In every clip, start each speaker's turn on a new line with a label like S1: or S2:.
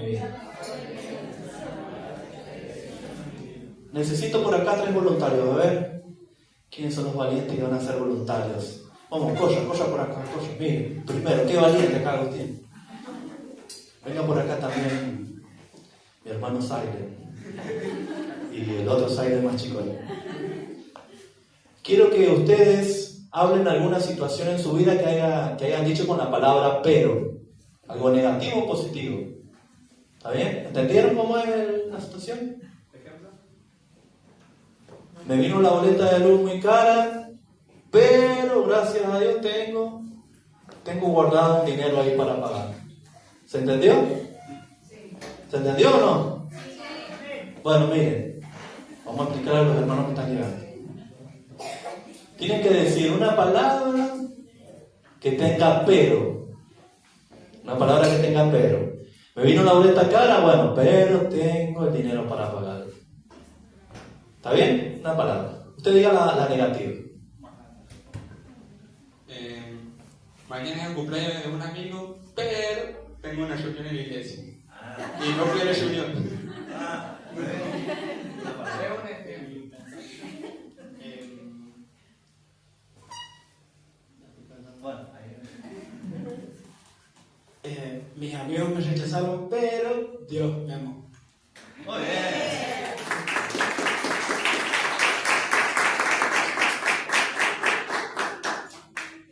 S1: mi vida. Necesito por acá 3 voluntarios. A ver, ¿quiénes son los valientes que van a ser voluntarios? Vamos, colla por acá, colla. Mire, primero, qué valiente acá, Agustín. Venga por acá también mi hermano Zaire. Y el otro Zaire más chico. Quiero que ustedes hablen alguna situación en su vida que hayan dicho con la palabra pero. Algo negativo o positivo. ¿Está bien? ¿Entendieron cómo es la situación? Me vino la boleta de luz muy cara, pero gracias a Dios tengo guardado un dinero ahí para pagar. ¿Se entendió? ¿Se entendió o no? Bueno, miren, vamos a explicar a los hermanos que están llegando. Tienen que decir una palabra que tenga pero. Una palabra que tenga pero. Me vino la boleta cara, bueno, pero tengo el dinero para pagar. ¿Está bien? Una palabra. Usted diga la negativa.
S2: Mañana es el cumpleaños de un amigo, pero tengo una reunión en la iglesia. Y no fui a la reunión.
S3: Mis amigos me rechazaron, pero Dios me amó.
S1: Muy bien.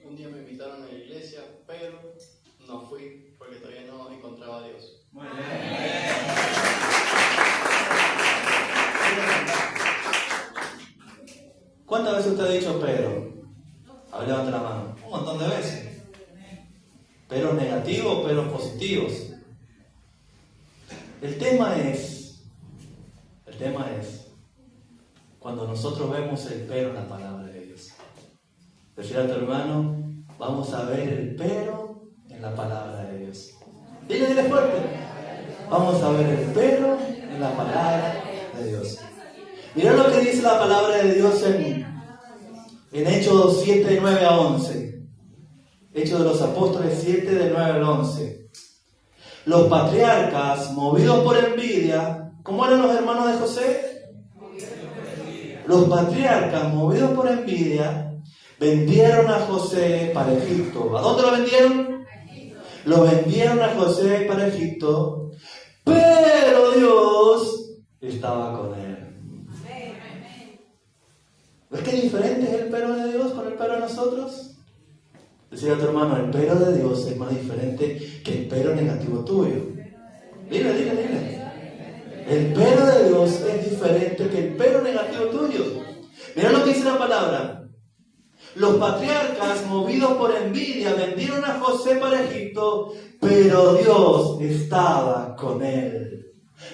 S4: Un día me invitaron a la iglesia, pero no fui porque todavía no encontraba a Dios.
S1: Muy bien. ¿Cuántas veces usted ha dicho pero? A ver, levante la mano. Un montón de veces. Pero negativos, pero positivos. El tema es cuando nosotros vemos el pero en la palabra de Dios. Decir a tu hermano, vamos a ver el pero en la palabra de Dios. Dile fuerte. Vamos a ver el pero en la palabra de Dios. Mira lo que dice la palabra de Dios en Hechos 7, 9 a 11. Hechos de los Apóstoles 7, del 9 al 11. Los patriarcas, movidos por envidia, ¿cómo eran los hermanos de José? Los patriarcas, movidos por envidia, vendieron a José para Egipto. ¿A dónde lo vendieron? Lo vendieron a José para Egipto, pero Dios estaba con él. ¿Ves qué diferente es el pero de Dios con el pero de nosotros? Decir a tu hermano, el pero de Dios es más diferente que el pero negativo tuyo. Dile. El pero de Dios es diferente que el pero negativo tuyo. Mira lo que dice la palabra. Los patriarcas, movidos por envidia, vendieron a José para Egipto, pero Dios estaba con él.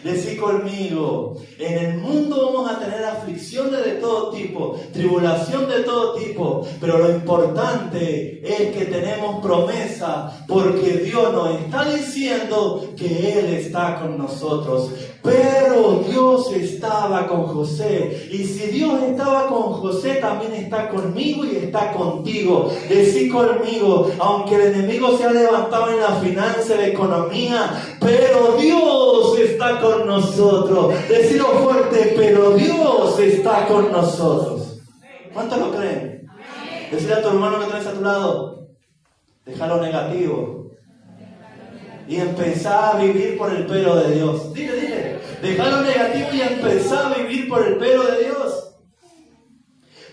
S1: Decí conmigo, en el mundo vamos a tener aflicciones de todo tipo, tribulación de todo tipo, pero lo importante es que tenemos promesa, porque Dios nos está diciendo que Él está con nosotros. Pero Dios estaba con José, y si Dios estaba con José, también está conmigo y está contigo. Decí conmigo, aunque el enemigo se ha levantado en la finanza, en la economía, pero Dios está con nosotros. Decilo fuerte, pero Dios está con nosotros. ¿Cuántos lo creen? Decirle a tu hermano que tenés a tu lado, déjalo negativo y empezá a vivir por el pero de Dios. Dile, déjalo negativo y empezá a vivir por el pero de Dios.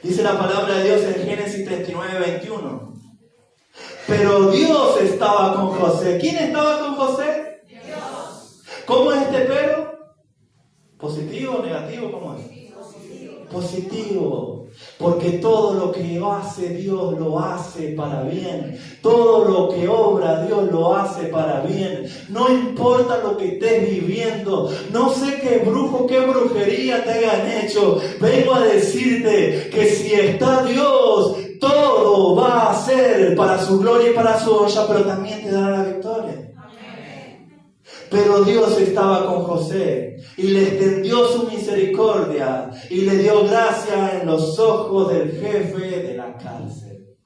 S1: Dice la palabra de Dios en Génesis 39, 21. Pero Dios estaba con José. ¿Quién estaba con José? Dios. ¿Cómo es este pero? ¿Positivo o negativo? ¿Cómo es? Positivo. Porque todo lo que hace Dios lo hace para bien. Todo lo que obra Dios lo hace para bien. No importa lo que estés viviendo. No sé qué brujo, qué brujería te hayan hecho. Vengo a decirte que si está Dios, todo va a ser para su gloria y para su honra, pero también te dará la victoria. Pero Dios estaba con José y le extendió su misericordia y le dio gracia en los ojos del jefe de la cárcel.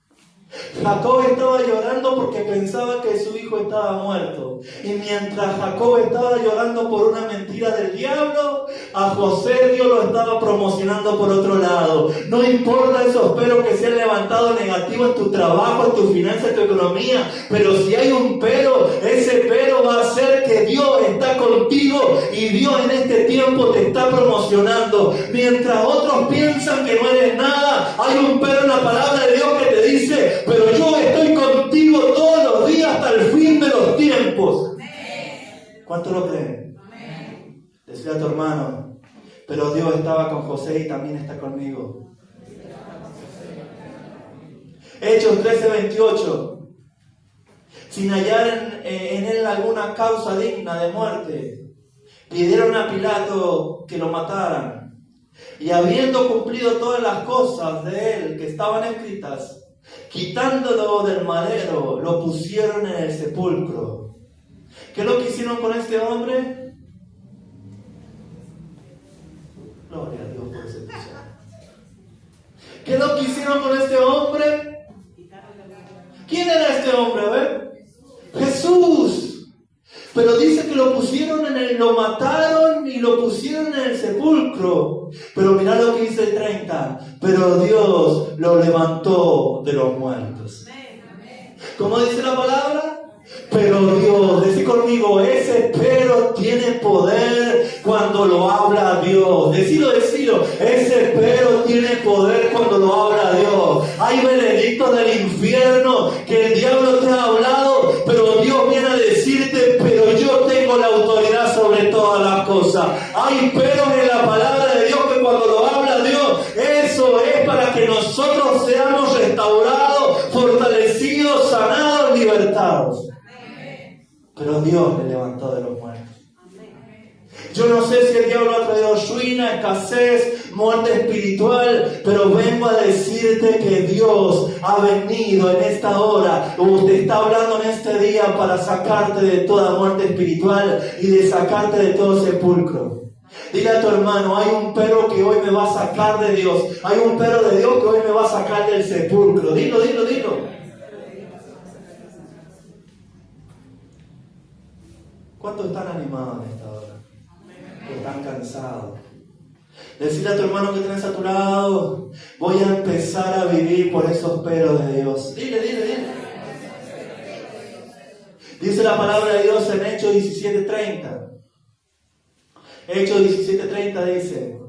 S1: Jacob estaba llorando porque pensaba que su hijo estaba muerto. Y mientras Jacob estaba llorando por una mentira del diablo, a José Dios lo estaba promocionando por otro lado. No importa esos peros que se han levantado negativos en tu trabajo, en tu finanza, en tu economía, pero si hay un pero, ese pero va a ser que Dios está contigo y Dios en este tiempo te está promocionando. Mientras otros piensan que no eres nada, hay un pero en la palabra de Dios que te dice: pero yo estoy contigo todos los días hasta el fin de los tiempos. ¿Cuánto lo creen? Decía a tu hermano: pero Dios estaba con José y también está conmigo. Hechos 13:28. Sin hallar en él alguna causa digna de muerte, pidieron a Pilato que lo mataran. Y habiendo cumplido todas las cosas de él que estaban escritas, quitándolo del madero, lo pusieron en el sepulcro. ¿Qué es lo que hicieron con este hombre? Gloria a Dios por ese episodio. ¿Qué es lo que hicieron con este hombre? ¿Quién era este hombre? A ver. Jesús. Pero dice que lo pusieron lo mataron y lo pusieron en el sepulcro. Pero mirá lo que dice el 30. Pero Dios lo levantó de los muertos. ¿Cómo dice la palabra? Pero Dios, decí conmigo, ese pero tiene poder cuando lo habla Dios. Decilo, ese pero tiene poder cuando lo habla Dios. Hay veredictos del infierno que el diablo te ha hablado, pero Dios viene a decirte: pero yo tengo la autoridad sobre todas las cosas. Hay peros en la palabra de Dios que cuando lo habla Dios, eso es para que nosotros seamos restaurados, fortalecidos, sanados, libertados. Pero Dios le levantó de los muertos. Yo no sé si el diablo ha traído ruina, escasez, muerte espiritual, pero vengo a decirte que Dios ha venido en esta hora, o te está hablando en este día para sacarte de toda muerte espiritual y de sacarte de todo sepulcro. Dile a tu hermano: hay un pero que hoy me va a sacar de Dios. Hay un pero de Dios que hoy me va a sacar del sepulcro. Dilo. ¿Cuántos están animados en esta hora? ¿O están cansados? Decirle a tu hermano que tienes a tu lado: voy a empezar a vivir por esos peros de Dios. Dile. Dice la palabra de Dios en Hechos 17:30. Hechos 17:30 dice: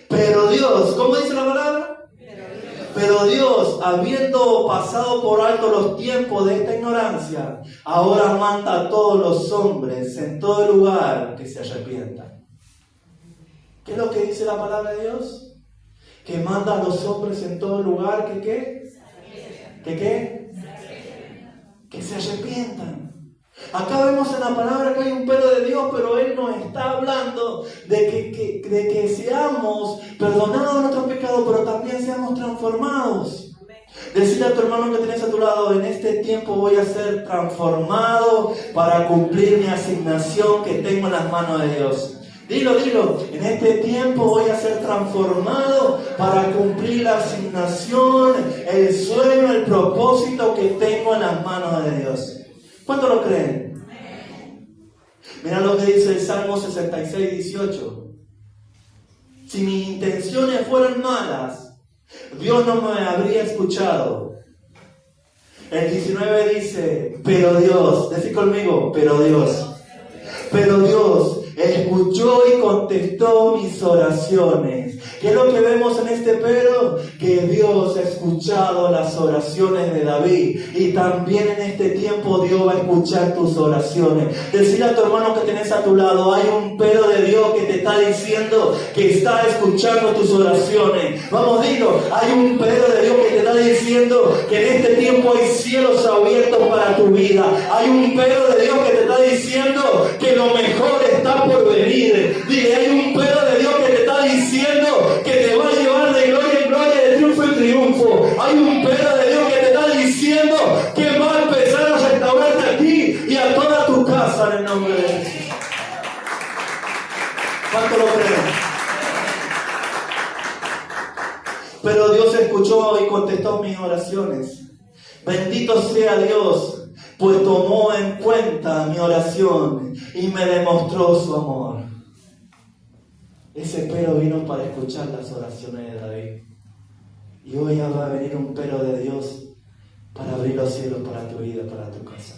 S1: pero Dios, ¿cómo dice la palabra? Pero Dios, habiendo pasado por alto los tiempos de esta ignorancia, ahora manda a todos los hombres en todo lugar que se arrepientan. ¿Qué es lo que dice la palabra de Dios? Que manda a los hombres en todo lugar que ¿qué? Que se arrepientan. Acá vemos en la palabra que hay un pero de Dios, pero Él nos está hablando de que seamos perdonados de nuestros pecados, pero también seamos transformados. Decirle a tu hermano que tenés a tu lado: en este tiempo voy a ser transformado para cumplir mi asignación que tengo en las manos de Dios. Dilo, en este tiempo voy a ser transformado para cumplir la asignación, el sueño, el propósito que tengo en las manos de Dios. ¿Cuánto lo creen? Mira lo que dice el Salmo 66:18. Si mis intenciones fueran malas, Dios no me habría escuchado. El 19 dice: pero Dios, decí conmigo, pero Dios escuchó y contestó mis oraciones. ¿Qué es lo que vemos en este pero? Que Dios ha escuchado las oraciones de David, y también en este tiempo Dios va a escuchar tus oraciones. Decirle a tu hermano que tenés a tu lado: hay un pero de Dios que te está diciendo que está escuchando tus oraciones. Vamos, dilo, hay un pero de Dios que te está diciendo que en este tiempo hay cielos abiertos para tu vida. Hay un pero de Dios que te está diciendo que lo mejor está por venir. Dile, hay un pero de Dios que te está diciendo que te va a llevar de gloria en gloria, de triunfo en triunfo. Hay un pero de Dios que te está diciendo que va a empezar a restaurarte a ti y a toda tu casa en el nombre de Jesús. ¿Cuánto lo creen? Pero Dios escuchó y contestó mis oraciones. Bendito sea Dios, pues tomó en cuenta mi oración y me demostró su amor. Ese pero vino para escuchar las oraciones de David. Y hoy ya va a venir un pero de Dios para abrir los cielos para tu vida, para tu casa.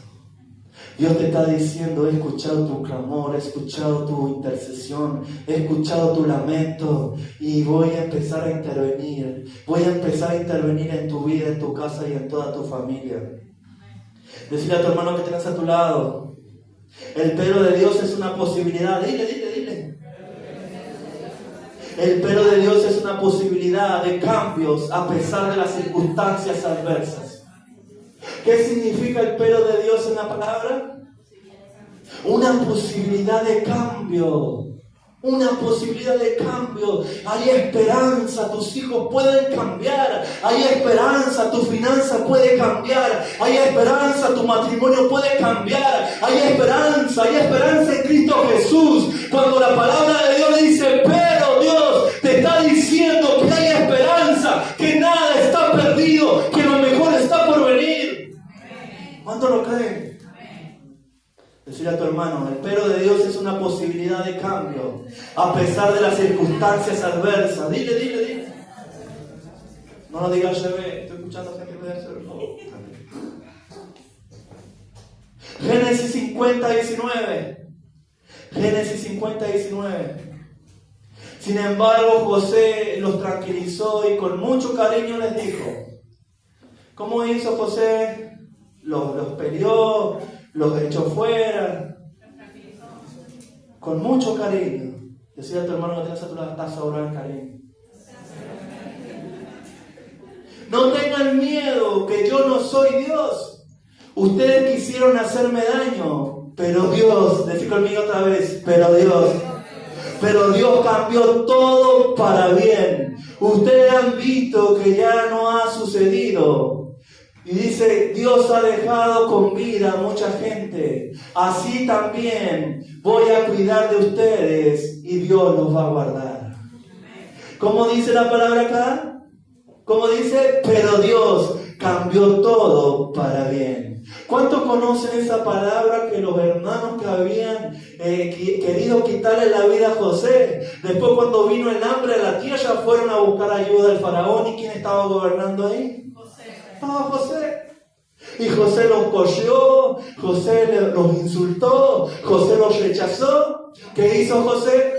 S1: Dios te está diciendo: he escuchado tu clamor, he escuchado tu intercesión, he escuchado tu lamento y voy a empezar a intervenir. Voy a empezar a intervenir en tu vida, en tu casa y en toda tu familia. Decirle a tu hermano que tengas a tu lado: el pero de Dios es una posibilidad. Dile. El pero de Dios es una posibilidad de cambios a pesar de las circunstancias adversas. ¿Qué significa el pero de Dios en la palabra? Una posibilidad de cambio. Una posibilidad de cambio. Hay esperanza, tus hijos pueden cambiar. Hay esperanza, tu finanza puede cambiar. Hay esperanza, tu matrimonio puede cambiar. Hay esperanza en Cristo Jesús. Cuando la palabra de Dios dice pero, Dios te está diciendo que hay esperanza, que nada está perdido, que lo mejor está por venir. ¿Cuánto lo creen? Decirle a tu hermano: el pero de Dios es una posibilidad de cambio a pesar de las circunstancias adversas. Dile. No lo digas, estoy escuchando gente que puede hacerlo. Génesis 50, 19. Génesis 50, 19. Sin embargo, José los tranquilizó y con mucho cariño les dijo. ¿Cómo hizo José? Los peleó, los echó fuera. Con mucho cariño. Decía a tu hermano que tienes a tu lado: estás sobrado en cariño. No tengan miedo, que yo no soy Dios. Ustedes quisieron hacerme daño, pero Dios, decir conmigo otra vez, pero Dios cambió todo para bien. Ustedes han visto que ya no ha sucedido. Y dice: Dios ha dejado con vida a mucha gente. Así también voy a cuidar de ustedes y Dios los va a guardar. ¿Cómo dice la palabra acá? ¿Cómo dice? Pero Dios cambió todo para bien. ¿Cuántos conocen esa palabra que los hermanos que habían querido quitarle la vida a José? Después, cuando vino el hambre a la tierra, fueron a buscar ayuda del faraón. ¿Y quién estaba gobernando ahí? Estaba José. Y José los cogió, José los insultó, José los rechazó. ¿Qué hizo José?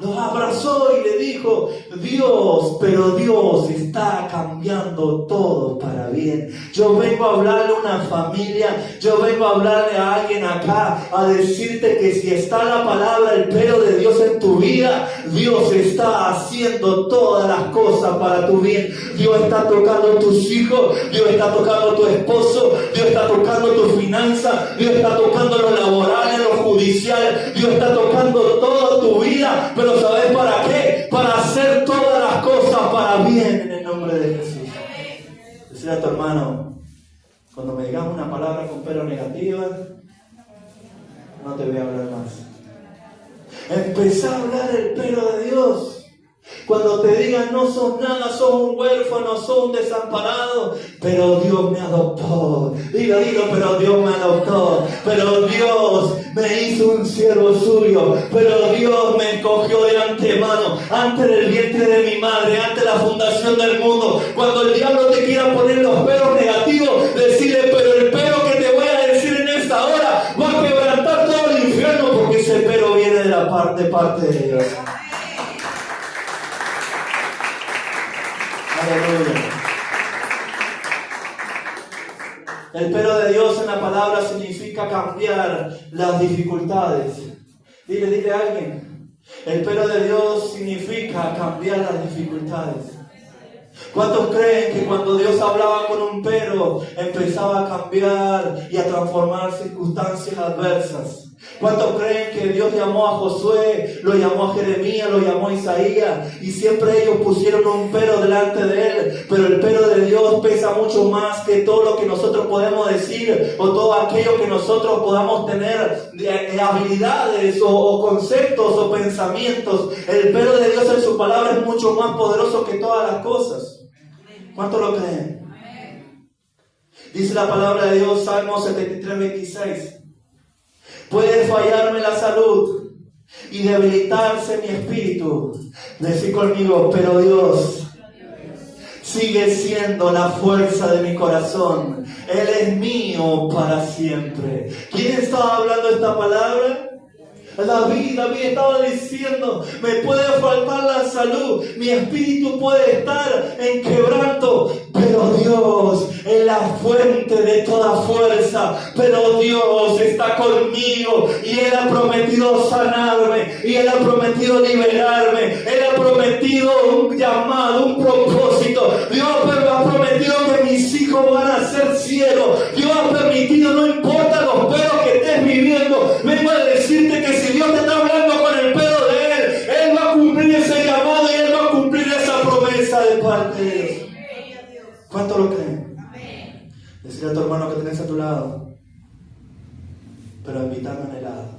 S1: Los abrazó y le dijo: Dios, pero Dios está cambiando todo para bien. Yo vengo a hablarle a una familia, yo vengo a hablarle a alguien acá, a decirte que si está la palabra, el pero de Dios en tu vida, Dios está haciendo todas las cosas para tu bien. Dios está tocando tus hijos, Dios está tocando tu esposo, Dios está tocando tu finanza, Dios está tocando lo laboral, lo judicial, Dios está tocando toda tu vida. Pero ¿sabes para qué? Para hacer todas las cosas para bien en el nombre de Jesús. Decirle a tu hermano: cuando me digas una palabra con pero negativa, no te voy a hablar más. Empezá a hablar el pero de Dios. Cuando te digan: no sos nada, sos un huérfano, sos un desamparado, pero Dios me adoptó. Dilo, pero Dios me adoptó. Pero Dios me hizo un siervo suyo. Pero Dios me escogió de antemano, antes del vientre de mi madre, antes de la fundación del mundo. Cuando el diablo te quiera poner los peros negativos, decirle: pero el pero que te voy a decir en esta hora va a quebrantar todo el infierno, porque ese pero viene de parte de Dios. Aleluya. El pero de Dios en la palabra significa cambiar las dificultades. Dile a alguien: el pero de Dios significa cambiar las dificultades. ¿Cuántos creen que cuando Dios hablaba con un pero, empezaba a cambiar y a transformar circunstancias adversas? ¿Cuántos creen que Dios llamó a Josué, lo llamó a Jeremías, lo llamó a Isaías, y siempre ellos pusieron un pero delante de él? Pero el pero de Dios pesa mucho más que todo lo que nosotros podemos decir o todo aquello que nosotros podamos tener habilidades o conceptos o pensamientos. El pero de Dios en su palabra es mucho más poderoso que todas las cosas. ¿Cuántos lo creen? Dice la palabra de Dios, Salmo 73, 26. Puede fallarme la salud y debilitarse mi espíritu. Decir conmigo, pero Dios sigue siendo la fuerza de mi corazón. Él es mío para siempre. ¿Quién estaba hablando esta palabra? David estaba diciendo, me puede faltar la salud, mi espíritu puede estar en quebranto, pero Dios es la fuente de toda fuerza, pero Dios está conmigo y Él ha prometido sanarme, y Él ha prometido liberarme, Él ha prometido un llamado, un propósito. Dios ha prometido que mis hijos van a ser ciegos. Dios ha permitido, no importa los pelos que estés viviendo, vengo a decirte que si Dios te está hablando con el pelo de Él, Él va a cumplir ese llamado y Él va a cumplir esa promesa de parte de Dios. ¿Cuánto lo creen? Decirle a tu hermano que tenés a tu lado, pero invítame un helado.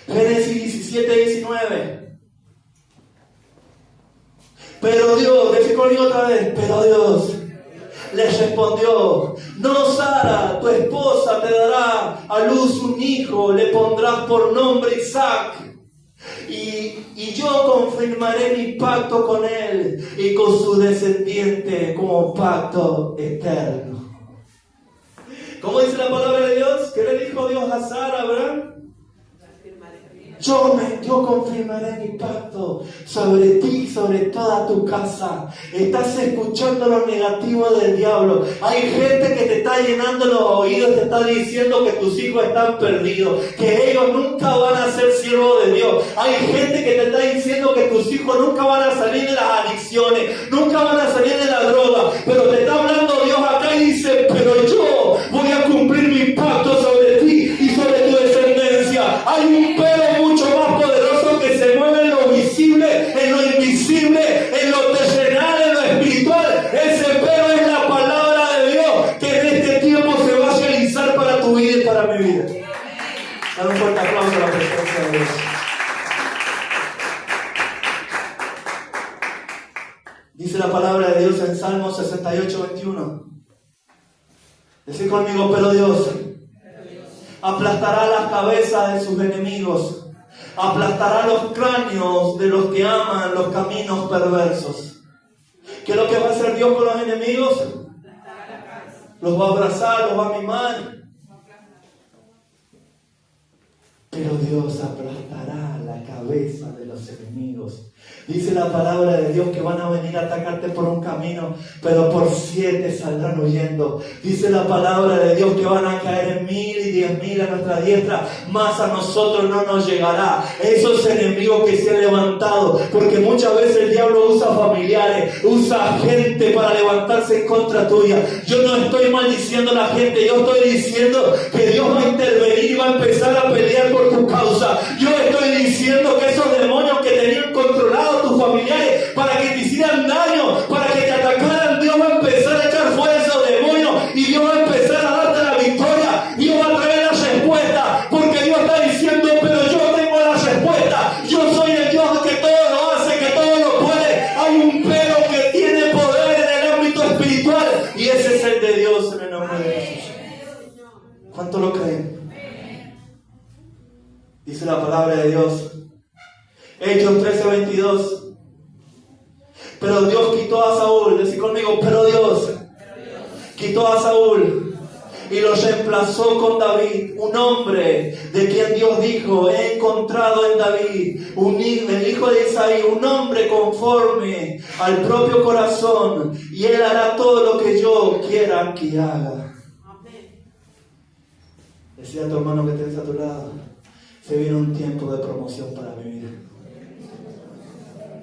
S1: Génesis 17, 19. Pero Dios, decir conmigo otra vez, pero Dios les respondió, no, Sara, tu esposa te dará a luz un hijo, le pondrás por nombre Isaac, y yo confirmaré mi pacto con él y con su descendiente como pacto eterno. ¿Cómo dice la palabra de Dios? ¿Qué le dijo Dios a Sara, Abraham? Yo confirmaré mi pacto sobre ti y sobre toda tu casa. Estás escuchando lo negativo del diablo. Hay gente que te está llenando los oídos, te está diciendo que tus hijos están perdidos, que ellos nunca van a ser siervos de Dios. Hay gente que te está diciendo que tus hijos nunca van a salir de las adicciones, nunca van a salir de la droga. Pero te está hablando Dios acá y dice, pero yo voy a cumplir mi pacto sobre ti y sobre tu descendencia. Hay un pero mucho más poderoso que se mueve en lo visible, en lo invisible, en lo terrenal, en lo espiritual. Ese pero es la palabra de Dios que en este tiempo se va a realizar para tu vida y para mi vida. Dale un fuerte aplauso a la presencia de Dios. Dice la palabra de Dios en Salmo 68, 21. Decid conmigo, pero Dios aplastará las cabezas de sus enemigos, aplastará los cráneos de los que aman los caminos perversos. ¿Qué es lo que va a hacer Dios con los enemigos? Los va a abrazar, los va a mimar. Pero Dios aplastará la cabeza de los enemigos. Dice la palabra de Dios que van a venir a atacarte por un camino, pero por 7 saldrán huyendo. Dice la palabra de Dios que van a caer en 1000 y 10.000 a nuestra diestra, mas a nosotros no nos llegará. Esos enemigos que se han levantado, porque muchas veces el diablo usa familiares, usa gente para levantarse en contra tuya. Yo no estoy maldiciendo a la gente, yo estoy diciendo que Dios va a intervenir y va a empezar a pelear por tu causa. Yo estoy diciendo que esos demonios que tenían controlado tus familiares para que te hicieran daño, para que te atacaran, Dios va a empezar a echar fuera esos demonios y Dios va a empezar a darte la victoria. Dios va a traer la respuesta, porque Dios está diciendo, pero yo tengo la respuesta. Yo soy el Dios que todo lo hace, que todo lo puede. Hay un pero que tiene poder en el ámbito espiritual y ese es el de Dios en el nombre de Jesús. ¿Cuánto lo creen? Dice la palabra de Dios, Hechos 13:22. Pero Dios quitó a Saúl, decid conmigo, pero Dios quitó a Saúl y lo reemplazó con David, un hombre de quien Dios dijo, he encontrado en David, el hijo de Isaí, un hombre conforme al propio corazón, y él hará todo lo que yo quiera que haga. Decía a tu hermano que tenés a tu lado, se viene un tiempo de promoción para mi vida.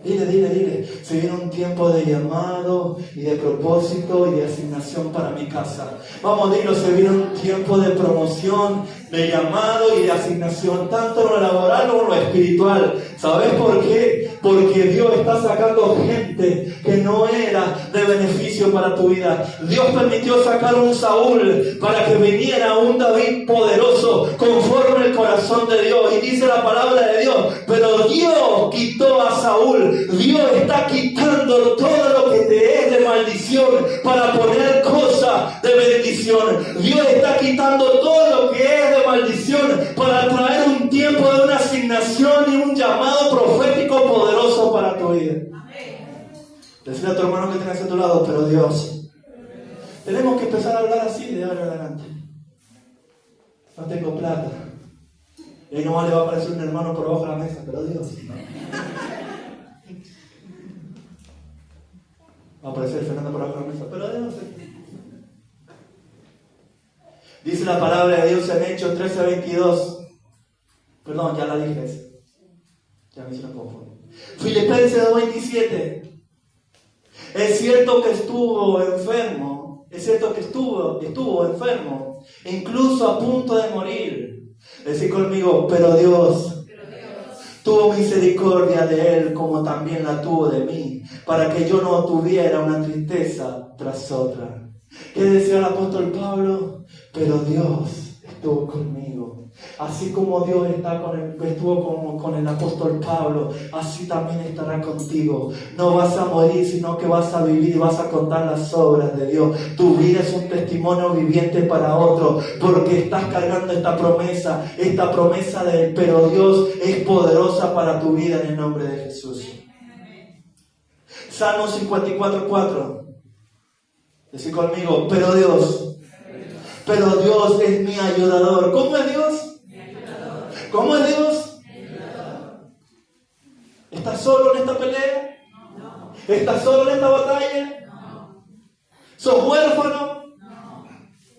S1: Dile, se viene un tiempo de llamado y de propósito y de asignación para mi casa. Vamos, dilo, se viene un tiempo de promoción, de llamado y de asignación, tanto en lo laboral como en lo espiritual. ¿Sabes por qué? Porque Dios está sacando gente que no era de beneficio para tu vida. Dios permitió sacar un Saúl para que viniera un David poderoso conforme el corazón de Dios. Y dice la palabra de Dios, pero Dios quitó a Saúl. Dios está quitando todo lo que te es de maldición para poner cosas de bendición. Dios está quitando todo lo que es de maldición para traer un tiempo de una asignación y un llamado profético poderoso para tu vida. Decirle a tu hermano que tengas a tu lado, pero Dios, tenemos que empezar a hablar así de ahora en adelante. No tengo plata. Y ahí nomás le va a aparecer un hermano por abajo de la mesa, pero Dios, no. Va a aparecer Fernando por abajo de la mesa, pero Dios. Dice la palabra de Dios en Hechos 13:22. Perdón, ya la dije esa. Ya me hicieron confundir. Filipenses 2:27. Es cierto que estuvo enfermo. Es cierto que estuvo enfermo. Incluso a punto de morir. Decí conmigo, pero Dios tuvo misericordia de él como también la tuvo de mí, para que yo no tuviera una tristeza tras otra. ¿Qué decía el apóstol Pablo? Pero Dios estuvo conmigo. Así como Dios estuvo con el apóstol Pablo, así también estará contigo. No vas a morir, sino que vas a vivir y vas a contar las obras de Dios. Tu vida es un testimonio viviente para otro, porque estás cargando esta promesa de él. Pero Dios es poderosa para tu vida en el nombre de Jesús. Salmo 54:4. Decí conmigo, pero Dios es mi ayudador. ¿Cómo es Dios? ¿Cómo es Dios? ¿Estás solo en esta pelea? ¿Estás solo en esta batalla? ¿Sos huérfano?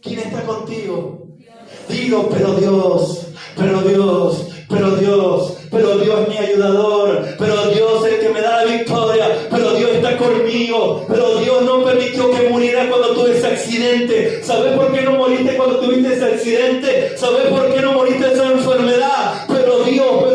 S1: ¿Quién está contigo? Digo, pero Dios es mi ayudador, pero Dios es el que me da la victoria, pero Dios está conmigo, pero Dios no permitió que muriera cuando tuve ese accidente. ¿Sabes por qué no moriste cuando tuviste ese accidente? ¿Sabes por qué no moriste de esa enfermedad? Pero Dios, por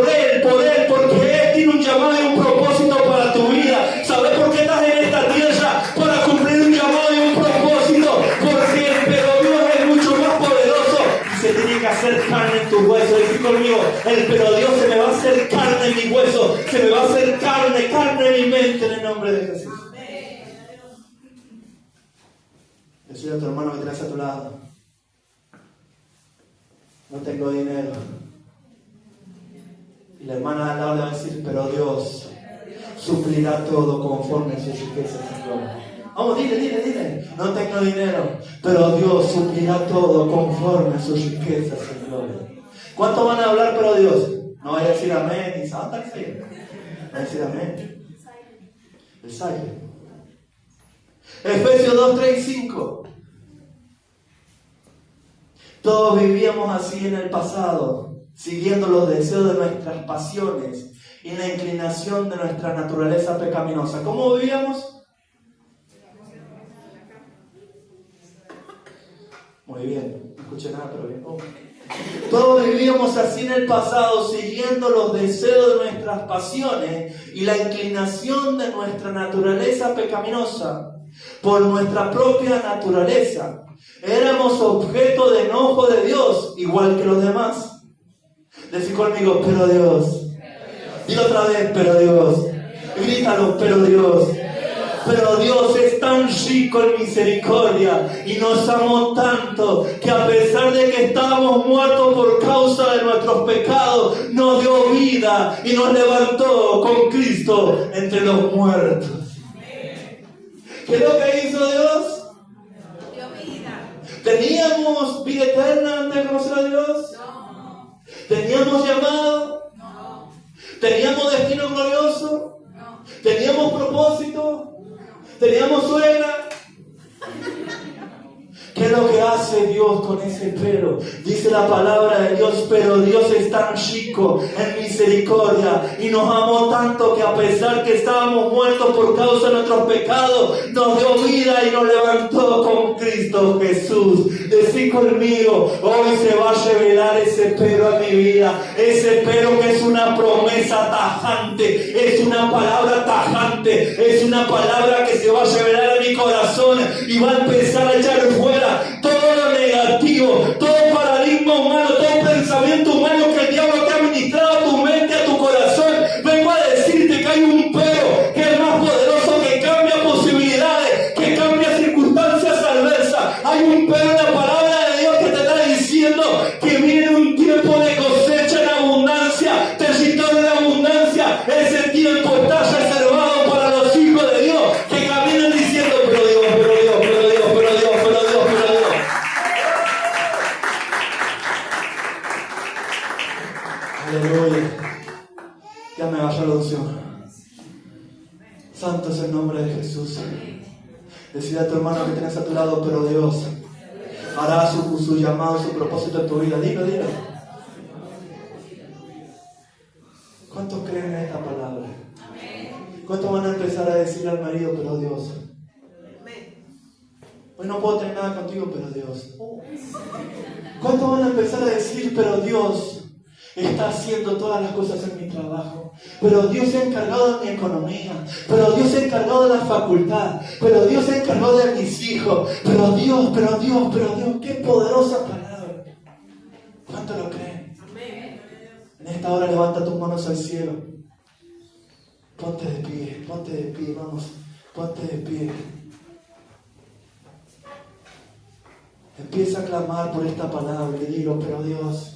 S1: Él, porque Él tiene un llamado y un propósito para tu vida. ¿Sabes por qué estás en esta tierra? Para cumplir un llamado y un propósito, porque pero Dios es mucho más poderoso y se tiene que hacer carne en tus huesos. Decí conmigo, el pero Dios se me va a hacer carne en mis huesos, se me va a hacer carne en mi mente en el nombre de Jesús. Decirle a tu hermano que traes a tu lado, no tengo dinero. Y la hermana al lado le va a decir, pero Dios suplirá todo conforme a sus riquezas en gloria. Vamos, dile. No tengo dinero, pero Dios suplirá todo conforme a sus riquezas en gloria. ¿Cuántos van a hablar pero Dios? No vaya a decir amén y santa que sí. Va a decir amén. El saque. Efesios 2:3-5. Todos vivíamos así en el pasado, siguiendo los deseos de nuestras pasiones y la inclinación de nuestra naturaleza pecaminosa. ¿Cómo vivíamos? Muy bien, no escuché nada, pero bien. Todos vivíamos así en el pasado, siguiendo los deseos de nuestras pasiones y la inclinación de nuestra naturaleza pecaminosa. Por nuestra propia naturaleza éramos objeto de enojo de Dios, igual que los demás. Decí conmigo, pero Dios. Dilo otra vez, pero Dios. Grítalo, pero Dios. Pero Dios es tan rico en misericordia y nos amó tanto que a pesar de que estábamos muertos por causa de nuestros pecados, nos dio vida y nos levantó con Cristo entre los muertos. ¿Qué es lo que hizo Dios? ¿Teníamos vida eterna antes de conocer a Dios? No. ¿Teníamos llamado? No. ¿Teníamos destino glorioso? No. ¿Teníamos propósito? ¿Teníamos suegra? ¿Qué es lo que hace Dios con ese pero? Dice la palabra de Dios, pero Dios es tan rico en misericordia y nos amó tanto que a pesar que estábamos muertos por causa de nuestros pecados, nos dio vida y nos levantó con Cristo Jesús. Decí conmigo, hoy se va a revelar ese pero en mi vida, ese pero que es una promesa tajante, es una palabra tajante, es una palabra que se va a revelar en mi corazón y va a empezar a echar fuera todo lo negativo, todo paradigma humano, todo pensamiento humano que el diablo te ha ministrado a tu mente, a tu corazón. Vengo a decirte que hay un pero que es más poderoso, que cambia Aleluya. Ya me vaya la unción. Santo es el nombre de Jesús. Decide a tu hermano que tienes a tu lado, pero Dios hará su llamado, su propósito en tu vida. Dilo. ¿Cuántos creen en esta palabra? ¿Cuántos van a empezar a decirle al marido, pero Dios? Hoy no puedo tener nada contigo, pero Dios. ¿Cuántos van a empezar a decir, pero Dios está haciendo todas las cosas en mi trabajo? Pero Dios se ha encargado de mi economía. Pero Dios se ha encargado de la facultad. Pero Dios se ha encargado de mis hijos. Pero Dios. Qué poderosa palabra. ¿Cuánto lo creen? En esta hora levanta tus manos al cielo. Ponte de pie, vamos. Ponte de pie. Empieza a clamar por esta palabra y digo, pero Dios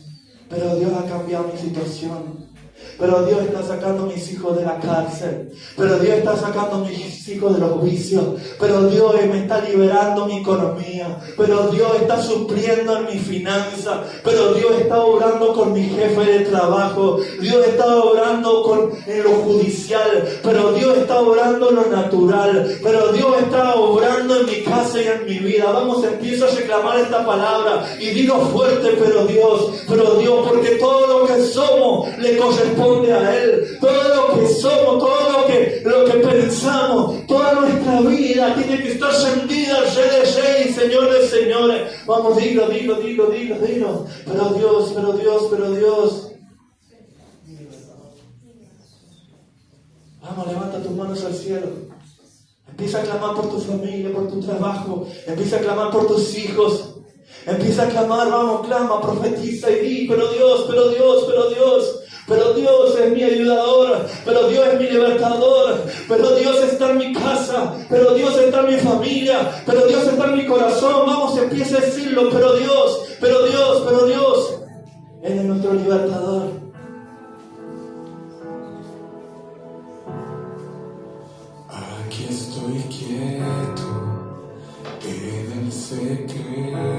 S1: ha cambiado mi situación. Pero Dios está sacando a mis hijos de la cárcel. Pero Dios está sacando a mis hijos de los vicios. Pero Dios me está liberando mi economía. Pero Dios está supliendo en mi finanza. Pero Dios está obrando con mi jefe de trabajo. Dios está obrando en lo judicial. Pero Dios está obrando en lo natural. Pero Dios está obrando en mi casa y en mi vida. Vamos, empieza a reclamar esta palabra y digo fuerte, pero Dios, porque todo lo que somos le corresponde a Él. Todo lo que somos, todo lo que pensamos, toda nuestra vida tiene que estar rendida al Rey de Reyes y Señor de Señores. Vamos, dilo. Pero Dios. Vamos, levanta tus manos al cielo. Empieza a clamar por tu familia, por tu trabajo. Empieza a clamar por tus hijos. Empieza a clamar, vamos, clama, profetiza y di, pero Dios es mi ayudador, pero Dios es mi libertador, pero Dios está en mi casa, pero Dios está en mi familia, pero Dios está en mi corazón. Vamos, empieza a decirlo, pero Dios, Él es nuestro libertador.
S5: Aquí estoy quieto en el secreto.